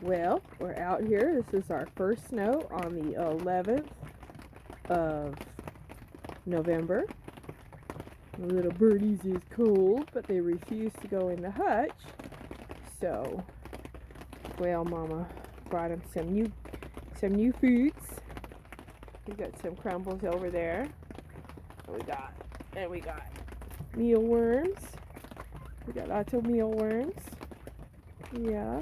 Well, we're out here. This is our first snow on the 11th of November. The little birdies is cold, but they refuse to go in the hutch. So, Quail Mama brought them some new foods. We got some crumbles over there. We got mealworms. We got lots of mealworms. Yeah.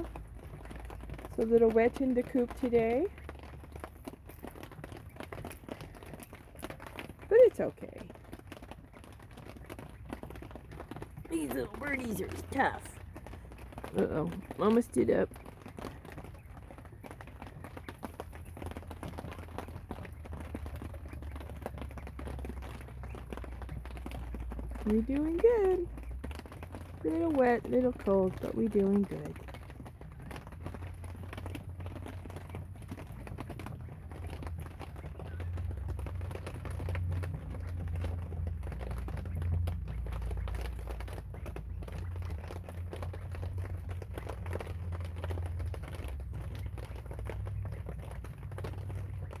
It's a little wet in the coop today. But it's okay. These little birdies are tough. Uh-oh. Mama stood up. We're doing good. A little wet, a little cold, but we're doing good.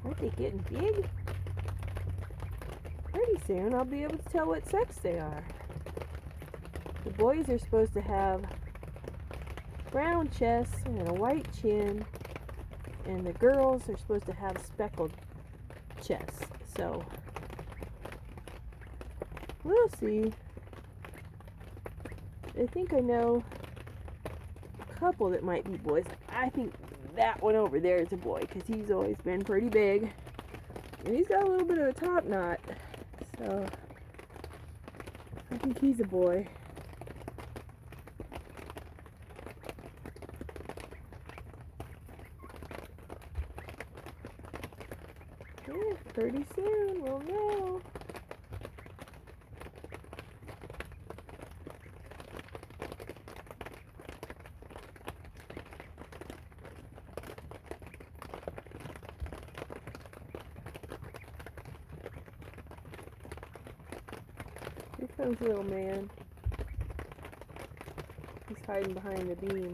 Aren't they getting big? Pretty soon I'll be able to tell what sex they are. The boys are supposed to have brown chests and a white chin, and the girls are supposed to have speckled chests. So we'll see. I think I know a couple that might be boys. I think that one over there is a boy because he's always been pretty big, and he's got a little bit of a top knot. So I think he's a boy. Yeah, pretty soon we'll know. Here comes little man. He's hiding behind the beam.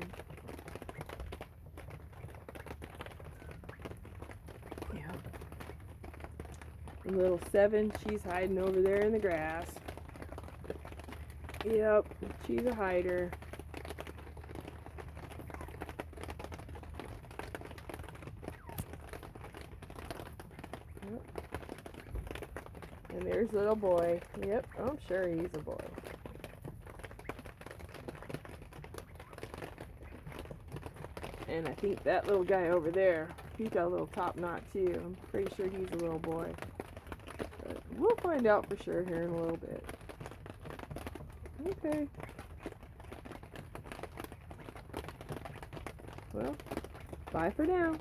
Yeah. And little 7, she's hiding over there in the grass. Yep, she's a hider. Yep. And there's little boy. Yep, I'm sure he's a boy. And I think that little guy over there, he's got a little top knot too. I'm pretty sure he's a little boy. But we'll find out for sure here in a little bit. Okay. Well, bye for now.